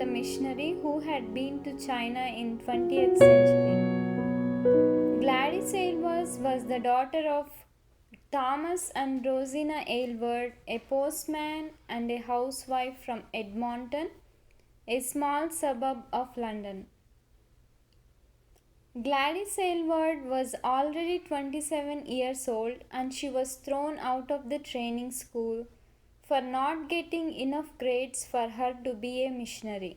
the missionary who had been to China in 20th century. Gladys Aylward was the daughter of Thomas and Rosina Aylward, a postman and a housewife from Edmonton, a small suburb of London. Gladys Aylward was already 27 years old and she was thrown out of the training school for not getting enough grades for her to be a missionary.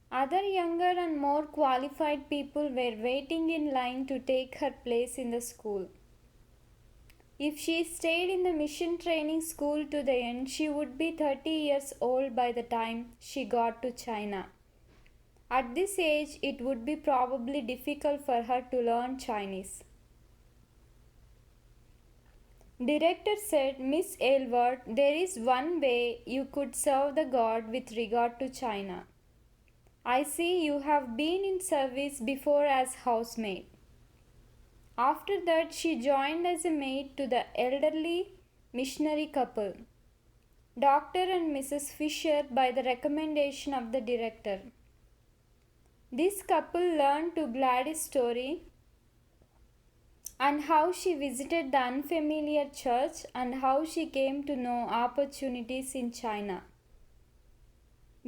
Other younger and more qualified people were waiting in line to take her place in the school. If she stayed in the mission training school to the end, she would be 30 years old by the time she got to China. At this age, it would be probably difficult for her to learn Chinese. Director said, "Miss Aylward, there is one way you could serve the God with regard to China. I see you have been in service before as housemaid." After that, she joined as a maid to the elderly missionary couple, Dr. and Mrs. Fisher, by the recommendation of the director. This couple learned to Gladys' story and how she visited the unfamiliar church and how she came to know opportunities in China.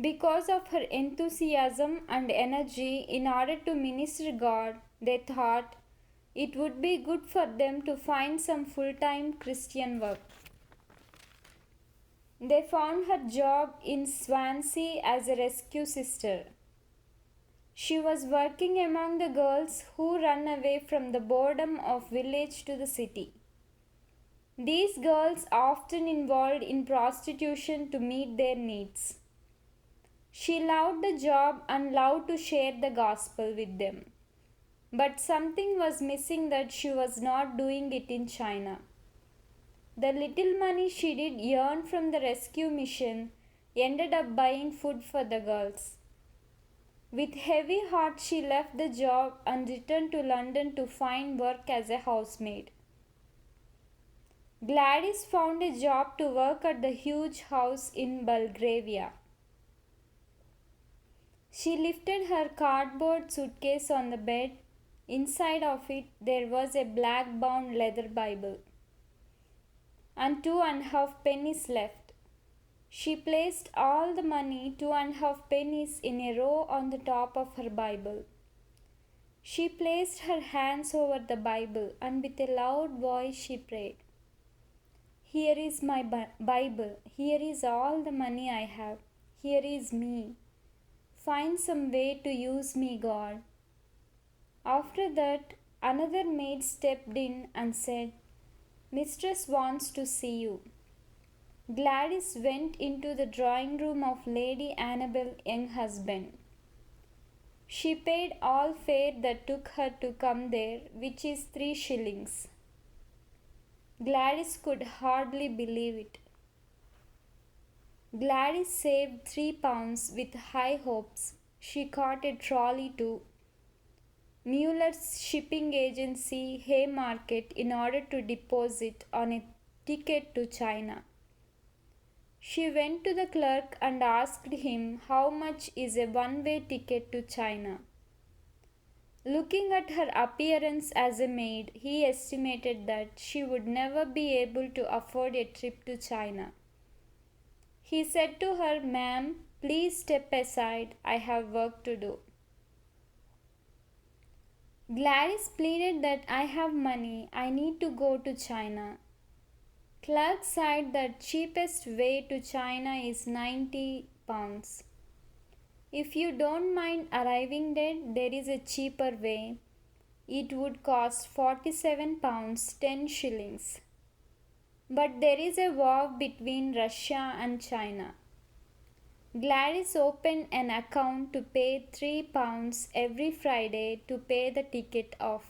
Because of her enthusiasm and energy in order to minister God, they thought it would be good for them to find some full-time Christian work. They found her job in Swansea as a rescue sister. She was working among the girls who run away from the boredom of village to the city. These girls often involved in prostitution to meet their needs. She loved the job and loved to share the gospel with them. But something was missing that she was not doing it in China. The little money she did earn from the rescue mission ended up buying food for the girls. With heavy heart, she left the job and returned to London to find work as a housemaid. Gladys found a job to work at the huge house in Belgravia. She lifted her cardboard suitcase on the bed. Inside of it, there was a black-bound leather Bible and 2.5 pennies left. She placed all the money, 2.5 pennies, in a row on the top of her Bible. She placed her hands over the Bible and with a loud voice she prayed, "Here is my Bible. Here is all the money I have. Here is me. Find some way to use me, God." After that, another maid stepped in and said, "Mistress wants to see you." Gladys went into the drawing room of Lady Annabel's young husband. She paid all fare that took her to come there, which is 3 shillings. Gladys could hardly believe it. Gladys saved £3 with high hopes. She caught a trolley to Mueller's shipping agency, Haymarket, in order to deposit on a ticket to China. She went to the clerk and asked him how much is a one-way ticket to China. Looking at her appearance as a maid, he estimated that she would never be able to afford a trip to China. He said to her, "Ma'am, please step aside. I have work to do." Gladys pleaded that, "I have money. I need to go to China." Clerk said that cheapest way to China is £90. If you don't mind arriving there is a cheaper way. It would cost £47, 10 shillings. But there is a war between Russia and China. Gladys opened an account to pay £3 every Friday to pay the ticket off.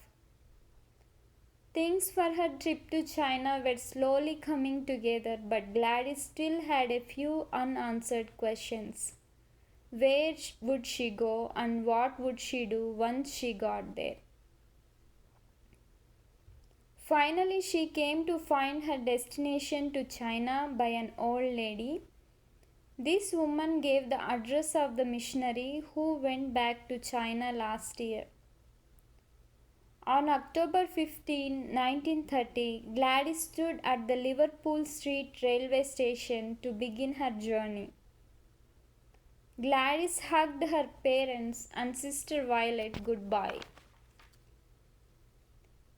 Things for her trip to China were slowly coming together, but Gladys still had a few unanswered questions. Where would she go and what would she do once she got there? Finally, she came to find her destination to China by an old lady This woman gave the address of the missionary who went back to China last year. On October 15, 1930, Gladys stood at the Liverpool Street railway station to begin her journey. Gladys hugged her parents and sister Violet goodbye.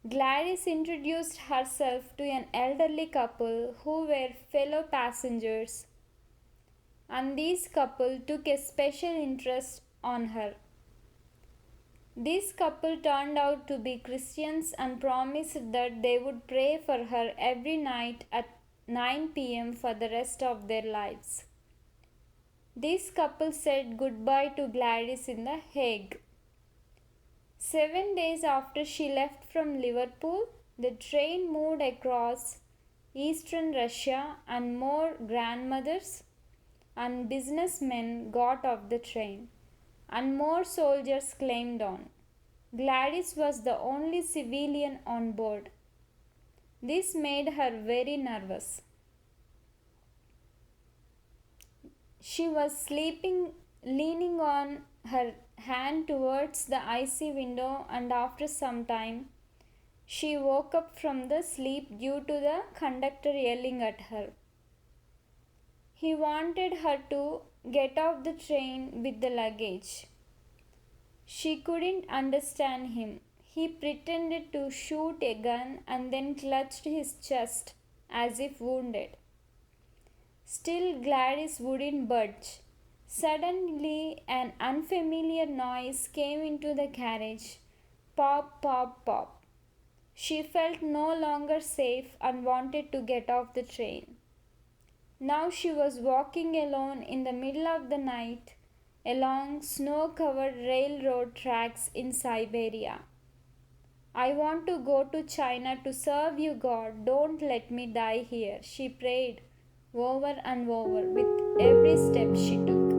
Gladys introduced herself to an elderly couple who were fellow passengers, and this couple took a special interest on her. This couple turned out to be Christians and promised that they would pray for her every night at 9 p.m. for the rest of their lives. This couple said goodbye to Gladys in The Hague. 7 days after she left from Liverpool, the train moved across eastern Russia and more grandmothers and businessmen got off the train and more soldiers climbed on. Gladys was the only civilian on board. This made her very nervous. She was sleeping, leaning on her hand towards the icy window, and after some time, she woke up from the sleep due to the conductor yelling at her. He wanted her to get off the train with the luggage. She couldn't understand him. He pretended to shoot a gun and then clutched his chest as if wounded. Still, Gladys wouldn't budge. Suddenly, an unfamiliar noise came into the carriage. Pop, pop, pop. She felt no longer safe and wanted to get off the train. Now she was walking alone in the middle of the night along snow-covered railroad tracks in Siberia. I want to go to China to serve you, God. Don't let me die here, she prayed over and over with every step she took.